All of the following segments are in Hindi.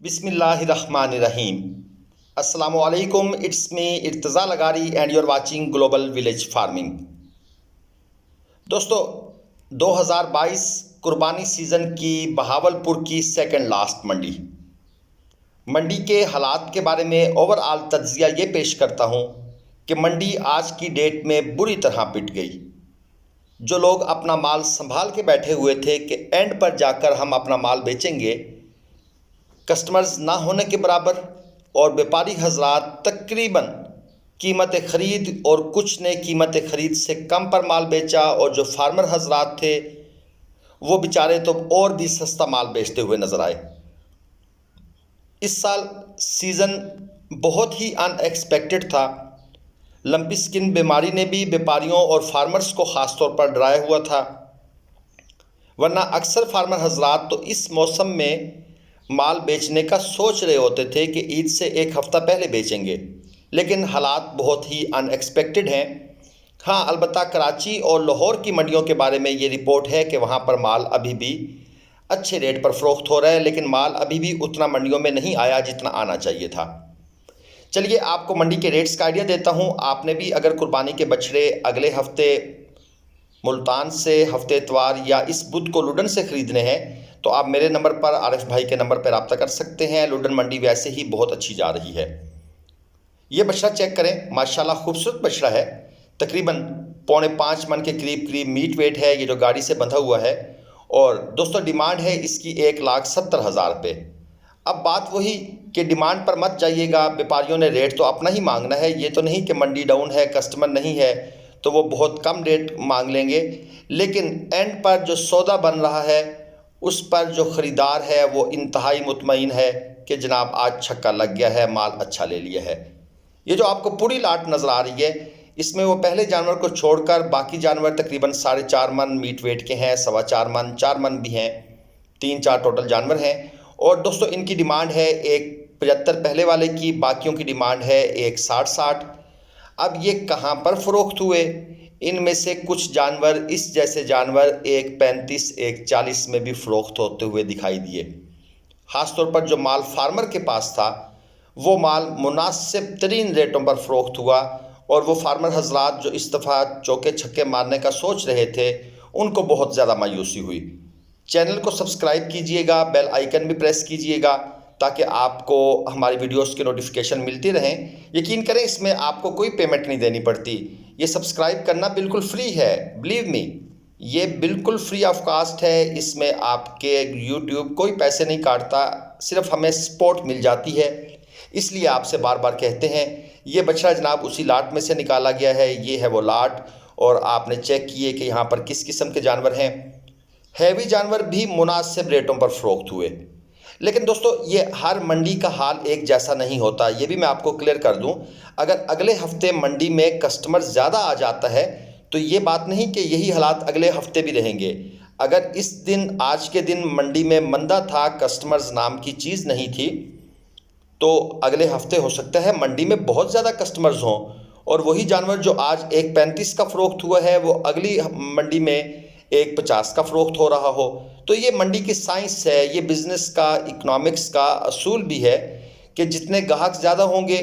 बिस्मिल्लाहिर्रहमानिर्रहीम। अस्सलामुअलैकुम, it's me Irtaza Lagari and you are watching global village farming. दोस्तों, 2022 कुर्बानी सीज़न की बहावलपुर की सेकंड लास्ट मंडी के हालात के बारे में ओवरऑल तज्ज़िया ये पेश करता हूँ कि मंडी आज की डेट में बुरी तरह पिट गई। जो लोग अपना माल संभाल के बैठे हुए थे कि एंड पर जाकर हम अपना माल बेचेंगे, कस्टमर्स ना होने के बराबर, और व्यापारी हजरात तकरीबन कीमत ख़रीद और कुछ ने कीमत ख़रीद से कम पर माल बेचा, और जो फार्मर हजरात थे वो बेचारे तो और भी सस्ता माल बेचते हुए नज़र आए। इस साल सीज़न बहुत ही अनएक्सपेक्टेड था। लंपी स्किन बीमारी ने भी व्यापारियों और फार्मर्स को ख़ास तौर पर डराया हुआ था, वरना अक्सर फार्मर हजरात तो इस मौसम में माल बेचने का सोच रहे होते थे कि ईद से एक हफ़्ता पहले बेचेंगे, लेकिन हालात बहुत ही अनएक्सपेक्टेड हैं। हाँ, अलबत्ता कराची और लाहौर की मंडियों के बारे में ये रिपोर्ट है कि वहाँ पर माल अभी भी अच्छे रेट पर फ़रोख्त हो रहा है, लेकिन माल अभी भी उतना मंडियों में नहीं आया जितना आना चाहिए था। चलिए आपको मंडी के रेट्स का आइडिया देता हूँ। आपने भी अगर कुर्बानी के बछड़े अगले हफ्ते मुल्तान से, हफ्ते इतवार या इस बुध को लुडन से ख़रीदने हैं तो आप मेरे नंबर पर, आरिफ भाई के नंबर पर रब्ता कर सकते हैं। लुडन मंडी वैसे ही बहुत अच्छी जा रही है। ये बछड़ा चेक करें, माशाल्लाह खूबसूरत बछड़ा है। तकरीबन 4.5 मन के करीब मीट वेट है ये जो गाड़ी से बंधा हुआ है। और दोस्तों, डिमांड है इसकी 1,70,000 रुपये। अब बात वही कि डिमांड पर मत जाइएगा, व्यापारियों ने रेट तो अपना ही मांगना है। ये तो नहीं कि मंडी डाउन है, कस्टमर नहीं है तो वो बहुत कम रेट मांग लेंगे, लेकिन एंड पर जो सौदा बन रहा है उस पर जो ख़रीदार है वो इंतहाई मुतमईन है कि जनाब आज छक्का लग गया है, माल अच्छा ले लिया है। ये जो आपको पूरी लाट नज़र आ रही है, इसमें वो पहले जानवर को छोड़कर बाकी जानवर तकरीबन 4.5 मन मीट वेट के हैं, 4.25 मन, 4 मन भी हैं, 3-4 टोटल जानवर हैं। और दोस्तों, इनकी डिमांड है 1.75 पहले वाले की, बाकियों की डिमांड है 1.60-60। अब ये कहाँ पर फ़रोख्त हुए? इनमें से कुछ जानवर, इस जैसे जानवर 1.35, 1.40 में भी फ़रोख्त होते हुए दिखाई दिए। ख़ास तौर पर जो माल फार्मर के पास था वो माल मुनासिब तरीन रेटों पर फ़रोख्त हुआ, और वो फार्मर हजरात जो इस दफ़ा चौके छक्के मारने का सोच रहे थे उनको बहुत ज़्यादा मायूसी हुई। चैनल को सब्सक्राइब कीजिएगा, बेल आइकन भी प्रेस कीजिएगा ताकि आपको हमारी वीडियोस की नोटिफिकेशन मिलती रहें। यकीन करें, इसमें आपको कोई पेमेंट नहीं देनी पड़ती। ये सब्सक्राइब करना बिल्कुल फ्री है, बिलीव मी, ये बिल्कुल फ्री ऑफ कास्ट है। इसमें आपके यूट्यूब कोई पैसे नहीं काटता, सिर्फ हमें सपोर्ट मिल जाती है। इसलिए आपसे बार बार कहते हैं। ये बछड़ा जनाब उसी लाट में से निकाला गया है, ये है वो लाट। और आपने चेक किए कि यहाँ पर किस किस्म के जानवर हैं। हैवी जानवर भी मुनासिब रेटों पर फ़रोख्त हुए। लेकिन दोस्तों, ये हर मंडी का हाल एक जैसा नहीं होता, ये भी मैं आपको क्लियर कर दूं। अगर अगले हफ्ते मंडी में कस्टमर ज़्यादा आ जाता है तो ये बात नहीं कि यही हालात अगले हफ्ते भी रहेंगे। अगर इस दिन, आज के दिन मंडी में मंदा था, कस्टमर्स नाम की चीज़ नहीं थी, तो अगले हफ्ते हो सकता है मंडी में बहुत ज़्यादा कस्टमर्स हों, और वही जानवर जो आज 1.35 का फ़रोख्त हुआ है वो अगली मंडी में 1.50 का फ़रोख्त हो रहा हो। तो ये मंडी की साइंस है, ये बिज़नेस का, इकोनॉमिक्स का असूल भी है कि जितने ग्राहक ज़्यादा होंगे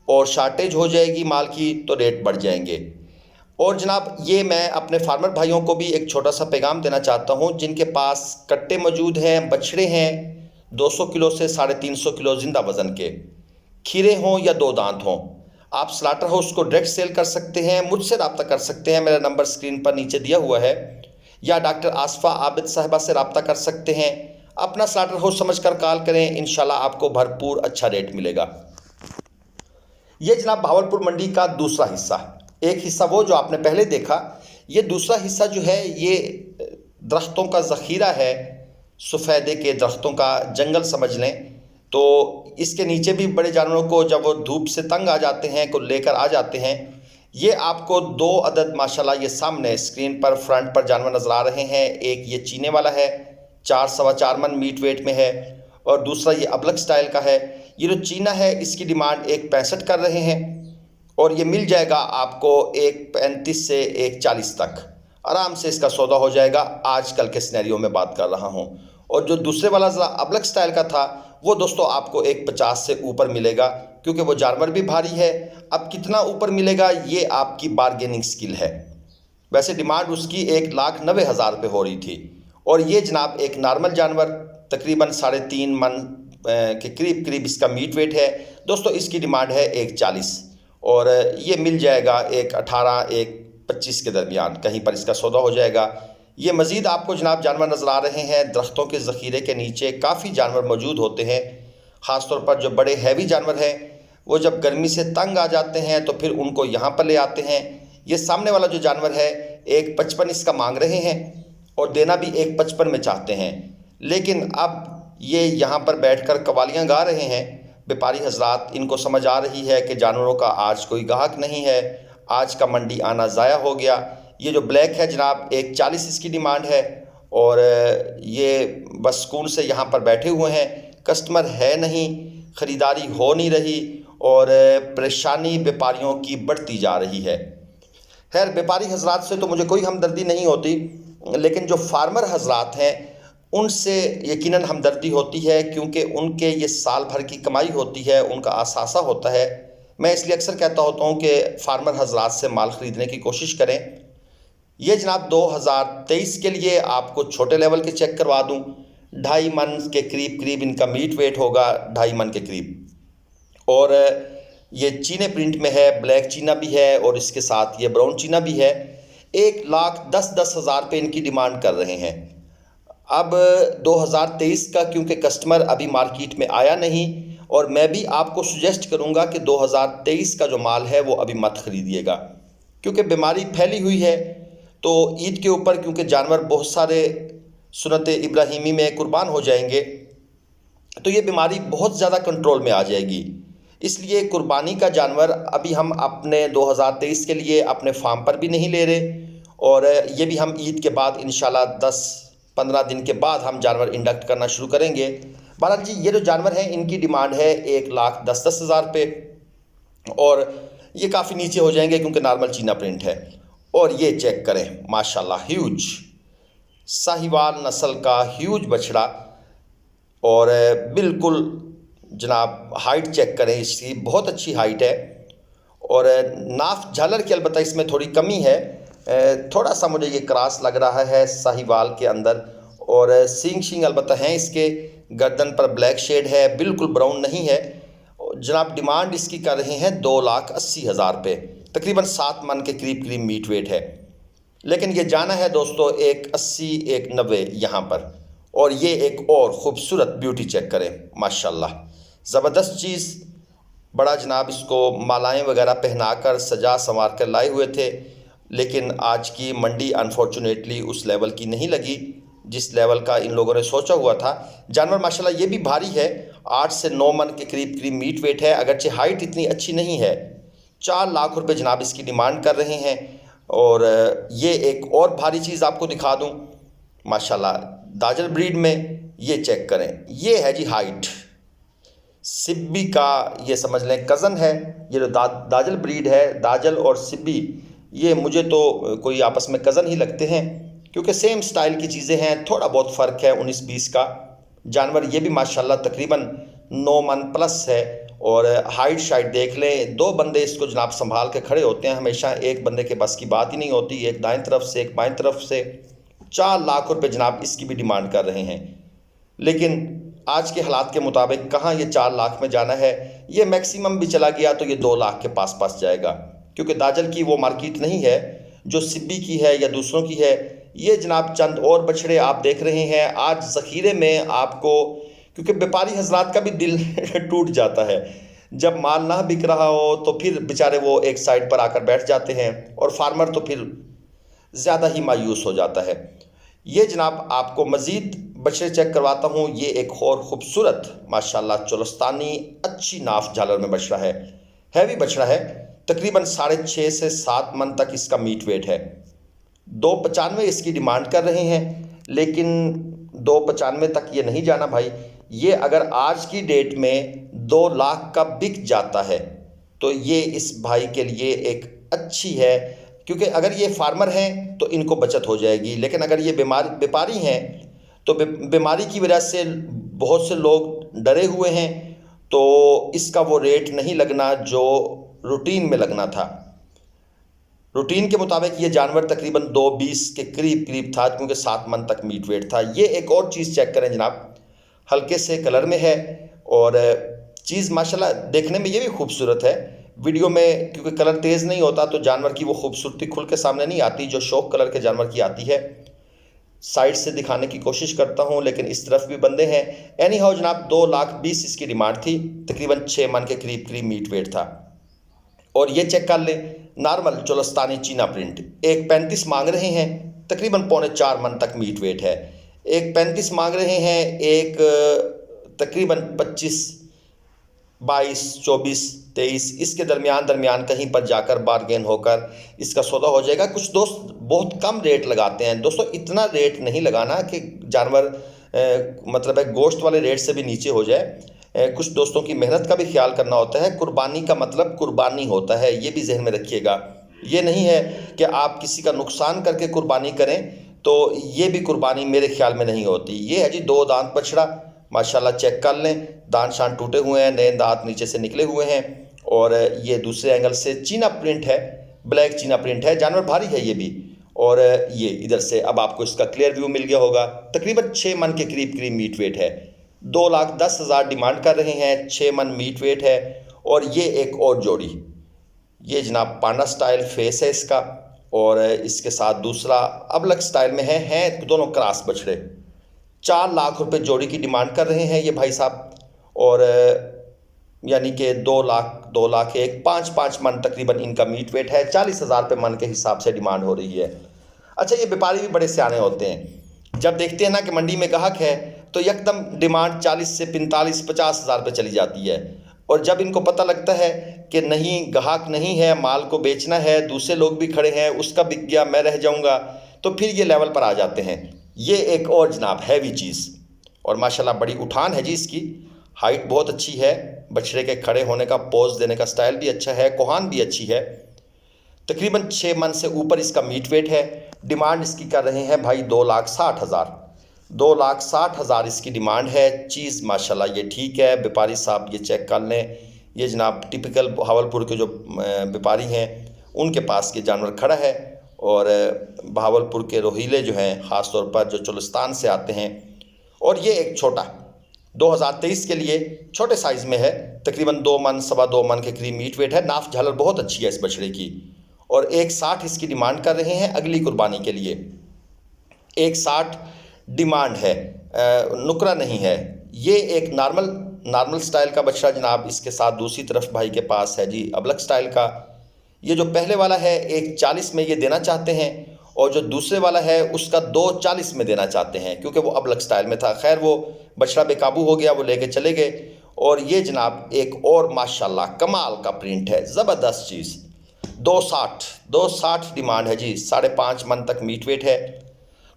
और शार्टेज हो जाएगी माल की तो रेट बढ़ जाएंगे। और जनाब, ये मैं अपने फार्मर भाइयों को भी एक छोटा सा पैगाम देना चाहता हूँ, जिनके पास कट्टे मौजूद हैं, बछड़े हैं 200 किलो से 350 किलो ज़िंदा वज़न के, खीरे हों या 2 दांत हों, आप स्लाटर हाउस को डायरेक्ट सेल कर सकते हैं। मुझसे रब्ता कर सकते हैं, मेरा नंबर स्क्रीन पर नीचे दिया हुआ है, या डॉक्टर आसफ़ा आबिद साहिबा से रब्ता कर सकते हैं। अपना स्लाटर हाउस समझकर कॉल करें, इंशाल्लाह आपको भरपूर अच्छा रेट मिलेगा। ये जनाब भावलपुर मंडी का दूसरा हिस्सा। एक हिस्सा वो जो आपने पहले देखा, ये दूसरा हिस्सा जो है ये दरख्तों का ज़ख़ीरा है, सफ़ेदे के दरख्तों का जंगल समझ लें। तो इसके नीचे भी बड़े जानवरों को जब वो धूप से तंग आ जाते हैं को लेकर आ जाते हैं। ये आपको 2 अदद माशाल्लाह ये सामने स्क्रीन पर फ्रंट पर जानवर नज़र आ रहे हैं। एक ये चीने वाला है, 4-4.25 मन मीट वेट में है, और दूसरा ये अबलक स्टाइल का है। ये जो चीना है इसकी डिमांड 1.65 कर रहे हैं, और ये मिल जाएगा आपको 1.35 से 1.40 तक आराम से इसका सौदा हो जाएगा। आजकल के सिनेरियो में बात कर रहा हूँ। और जो दूसरे वाला ज़रा अबलक स्टाइल का था वो दोस्तों आपको 150 से ऊपर मिलेगा, क्योंकि वो जानवर भी भारी है। अब कितना ऊपर मिलेगा ये आपकी बारगेनिंग स्किल है। वैसे डिमांड उसकी 1,90,000 हो रही थी, और ये जनाब एक नॉर्मल जानवर तकरीबन 3.5 मन के करीब करीब इसका मीट वेट है। दोस्तों इसकी डिमांड है 1,40, और ये मिल जाएगा 1,18 1,25 के दरमियान, कहीं पर इसका सौदा हो जाएगा। ये मज़ीद आपको जनाब जानवर नज़र आ रहे हैं। दरख्तों के ज़ख़ीरे के नीचे काफ़ी जानवर मौजूद होते हैं। ख़ास तौर पर जो बड़े हैवी जानवर हैं वो जब गर्मी से तंग आ जाते हैं तो फिर उनको यहाँ पर ले आते हैं। ये सामने वाला जो जानवर है 1,55 इसका मांग रहे हैं, और देना भी 1,55 में चाहते हैं। लेकिन अब ये यहाँ पर बैठकर कवालियाँ गा रहे हैं। व्यापारी हजरात, इनको समझ आ रही है कि जानवरों का आज कोई गाहक नहीं है, आज का मंडी आना ज़ाया हो गया। ये जो ब्लैक है जनाब 1,40 इसकी डिमांड है, और ये बस सुकून से यहाँ पर बैठे हुए हैं। कस्टमर है नहीं, ख़रीदारी हो नहीं रही, और परेशानी व्यापारियों की बढ़ती जा रही है। खैर, व्यापारी हजरात से तो मुझे कोई हमदर्दी नहीं होती, लेकिन जो फार्मर हजरात हैं उनसे यकीनन हमदर्दी होती है, क्योंकि उनके ये साल भर की कमाई होती है, उनका असासा होता है। मैं इसलिए अक्सर कहता होता हूँ कि फार्मर हजरात से माल ख़रीदने की कोशिश करें। ये जनाब 2023 के लिए आपको छोटे लेवल के चेक करवा दूँ। 2.5 मन के करीब करीब इनका मीट वेट होगा, 2.5 मन के करीब, और ये चीने प्रिंट में है, ब्लैक चीना भी है और इसके साथ ये ब्राउन चीना भी है। 1,10,000 पे इनकी डिमांड कर रहे हैं। अब 2023 का क्योंकि कस्टमर अभी मार्केट में आया नहीं, और मैं भी आपको सुजेस्ट करूंगा कि 2023 का जो माल है वो अभी मत खरीदिएगा, क्योंकि बीमारी फैली हुई है। तो ईद के ऊपर क्योंकि जानवर बहुत सारे सुन्नत इब्राहिमी में कुर्बान हो जाएंगे, तो ये बीमारी बहुत ज़्यादा कंट्रोल में आ जाएगी। इसलिए कुर्बानी का जानवर अभी हम अपने 2023 के लिए अपने फार्म पर भी नहीं ले रहे, और ये भी हम ईद के बाद इंशाल्लाह 10-15 दिन के बाद हम जानवर इंडक्ट करना शुरू करेंगे। बहरहाल जी, ये जो जानवर हैं इनकी डिमांड है 1,10,000 पे, और ये काफ़ी नीचे हो जाएंगे क्योंकि नॉर्मल चीना प्रिंट है। और ये चेक करें, माशाल्लाह ह्यूज साहिवाल नस्ल का ह्यूज बछड़ा, और बिल्कुल जनाब हाइट चेक करें, इसकी बहुत अच्छी हाइट है। और नाफ झालर की अलबत्ता इसमें थोड़ी कमी है, थोड़ा सा मुझे ये क्रॉस लग रहा है साहिवाल के अंदर। और सींग अलबत्ता हैं इसके, गर्दन पर ब्लैक शेड है, बिल्कुल ब्राउन नहीं है। जनाब डिमांड इसकी कर रहे हैं 2,80,000 पे, तकरीबन 7 मन के करीब करीब मीट वेट है। लेकिन ये जाना है दोस्तों 1,80 1,90 यहाँ पर। और ये एक और ख़ूबसूरत ब्यूटी चेक करें, माशाल्लाह ज़बरदस्त चीज़। बड़ा जनाब इसको मालाएं वगैरह पहनाकर सजा संवार कर लाए हुए थे, लेकिन आज की मंडी अनफॉर्चुनेटली उस लेवल की नहीं लगी जिस लेवल का इन लोगों ने सोचा हुआ था। जानवर माशाल्लाह ये भी भारी है, 8 से 9 मन के करीब करीब मीट वेट है, अगरचे हाइट इतनी अच्छी नहीं है। 4 लाख रुपए जनाब इसकी डिमांड कर रहे हैं। और ये एक और भारी चीज़ आपको दिखा दूं, माशाल्लाह दाजल ब्रीड में ये चेक करें, ये है जी हाइट, सिब्बी का ये समझ लें कज़न है। ये जो दाजल ब्रीड है, दाजल और सिब्बी, ये मुझे तो कोई आपस में कज़न ही लगते हैं, क्योंकि सेम स्टाइल की चीज़ें हैं, थोड़ा बहुत फ़र्क है 19-20 का। जानवर ये भी माशाल्लाह तकरीबन 9 मन प्लस है। और हाइट शाइट देख लें, 2 बंदे इसको जनाब संभाल के खड़े होते हैं हमेशा, एक बंदे के बस की बात ही नहीं होती, एक दाएं तरफ से एक बाएं तरफ से। 4 लाख रुपए जनाब इसकी भी डिमांड कर रहे हैं। लेकिन आज के हालात के मुताबिक कहाँ ये 4 लाख में जाना है, ये मैक्सिमम भी चला गया तो ये 2 लाख के पास पास जाएगा, क्योंकि दाजल की वो मार्केट नहीं है जो सिब्बी की है या दूसरों की है। ये जनाब चंद और बछड़े आप देख रहे हैं आज ज़ख़ीरे में आपको, क्योंकि व्यापारी हजरात का भी दिल टूट जाता है जब माल ना बिक रहा हो, तो फिर बेचारे वो एक साइड पर आकर बैठ जाते हैं, और फार्मर तो फिर ज़्यादा ही मायूस हो जाता है। ये जनाब आपको मज़ीद बछड़े चेक करवाता हूँ। ये एक और ख़ूबसूरत माशाल्लाह चोलस्तानी अच्छी नाफ झालर में बछड़ा है, हैवी बछड़ा है, तकरीबन 6.5 से 7 मन तक इसका मीट वेट है। 295 इसकी डिमांड कर रहे हैं, लेकिन 295 तक ये नहीं जाना भाई। ये अगर आज की डेट में 2 लाख का बिक जाता है तो ये इस भाई के लिए एक अच्छी है, क्योंकि अगर ये फार्मर हैं तो इनको बचत हो जाएगी, लेकिन अगर ये व्यापारी हैं तो बीमारी की वजह से बहुत से लोग डरे हुए हैं, तो इसका वो रेट नहीं लगना जो रूटीन में लगना था। रूटीन के मुताबिक ये जानवर तकरीबन 2.20 के करीब करीब था, क्योंकि 7 मन तक मीट वेट था। ये एक और चीज़ चेक करें जनाब, हल्के से कलर में है और चीज़ माशाल्लाह देखने में ये भी खूबसूरत है। वीडियो में क्योंकि कलर तेज़ नहीं होता तो जानवर की वो खूबसूरती खुल के सामने नहीं आती जो शौक कलर के जानवर की आती है। साइड से दिखाने की कोशिश करता हूँ, लेकिन इस तरफ भी बंदे हैं। एनी हाउ जनाब 2,20,000 इसकी डिमांड थी, तकरीबन 6 मन के करीब करीब मीट वेट था। और ये चेक कर ले, नॉर्मल चोलस्तानी चीना प्रिंट 1.35 मांग रहे हैं, तकरीबन 3.25 मन तक मीट वेट है। 1.35 मांग रहे हैं, एक तकरीबन 25, 22, 24, 23 इसके दरमियान कहीं पर जाकर बारगेन होकर इसका सौदा हो जाएगा। कुछ दोस्त बहुत कम रेट लगाते हैं। दोस्तों इतना रेट नहीं लगाना कि जानवर मतलब है गोश्त वाले रेट से भी नीचे हो जाए। कुछ दोस्तों की मेहनत का भी ख्याल करना होता है। कुर्बानी का मतलब कुर्बानी होता है, ये भी जहन में रखिएगा। ये नहीं है कि आप किसी का नुकसान करके कुर्बानी करें, तो ये भी कुर्बानी मेरे ख्याल में नहीं होती। ये है जी 2 दांत बछड़ा, माशाल्लाह चेक कर लें, दांत शान टूटे हुए हैं, नए दांत नीचे से निकले हुए हैं। और ये दूसरे एंगल से चीना प्रिंट है, ब्लैक चीना प्रिंट है। जानवर भारी है ये भी। और ये इधर से अब आपको इसका क्लियर व्यू मिल गया होगा। तकरीबन 6 मन के करीब करीब मीट वेट है। 2,10,000 डिमांड कर रहे हैं, 6 मन मीट वेट है। और ये एक और जोड़ी, ये जनाब पांडा स्टाइल फेस है इसका, और इसके साथ दूसरा अबलग स्टाइल में है दोनों क्रॉस बछड़े। 4 लाख रुपए जोड़ी की डिमांड कर रहे हैं ये भाई साहब। और यानी कि 2 लाख 5 मन तकरीबन इनका मीट वेट है। 40,000 रुपये मन के हिसाब से डिमांड हो रही है। अच्छा, ये व्यापारी भी बड़े सियाने होते हैं। जब देखते हैं ना कि मंडी में ग्राहक है तो एकदम डिमांड 40 से 45, 50,000 रुपये चली जाती है। और जब इनको पता लगता है कि नहीं ग्राहक नहीं है, माल को बेचना है, दूसरे लोग भी खड़े हैं, उसका बिक गया मैं रह जाऊंगा, तो फिर ये लेवल पर आ जाते हैं। ये एक और जनाब हैवी चीज़, और माशाल्लाह बड़ी उठान है जी इसकी, हाइट बहुत अच्छी है। बछड़े के खड़े होने का पोज देने का स्टाइल भी अच्छा है, कोहान भी अच्छी है। तकरीबन 6 मन से ऊपर इसका मीट वेट है। डिमांड इसकी कर रहे हैं भाई 2,60,000। 2,60,000 इसकी डिमांड है। चीज़ माशाल्लाह ये ठीक है। व्यापारी साहब ये चेक कर लें, ये जनाब टिपिकल बहावलपुर के जो व्यापारी हैं उनके पास ये जानवर खड़ा है। और बहावलपुर के रोहीले जो हैं ख़ास तौर पर जो चोलिस्तान से आते हैं। और ये एक छोटा 2023 के लिए छोटे साइज़ में है, तकरीबन 2 मन 2.25 मन के करीब मीट वेट है। नाफ झालर बहुत अच्छी है इस बछड़े की। और 1,60 इसकी डिमांड कर रहे हैं अगली कुर्बानी के लिए। 1,60 डिमांड है, नुकरा नहीं है। ये एक नॉर्मल स्टाइल का बछड़ा जनाब। इसके साथ दूसरी तरफ भाई के पास है जी अबलग स्टाइल का। ये जो पहले वाला है 1,40 में ये देना चाहते हैं, और जो दूसरे वाला है उसका 2,40 में देना चाहते हैं, क्योंकि वो अबलग स्टाइल में था। खैर वो बछड़ा बेकाबू हो गया, वो लेके चले गए। और ये जनाब एक और माशाल्लाह कमाल का प्रिंट है, ज़बरदस्त चीज़। 2,60 डिमांड है जी, 5.5 मन तक मीट वेट है।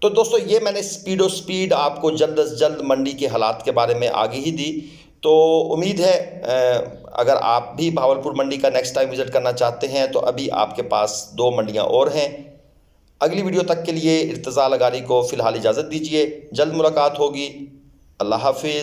तो दोस्तों ये मैंने स्पीड आपको जल्द से जल्द मंडी के हालात के बारे में आगे ही दी। तो उम्मीद है अगर आप भी भावलपुर मंडी का नेक्स्ट टाइम विज़िट करना चाहते हैं तो अभी आपके पास 2 मंडियां और हैं। अगली वीडियो तक के लिए इर्तज़ा लगारी को फ़िलहाल इजाज़त दीजिए। जल्द मुलाकात होगी। अल्लाह हाफिज़।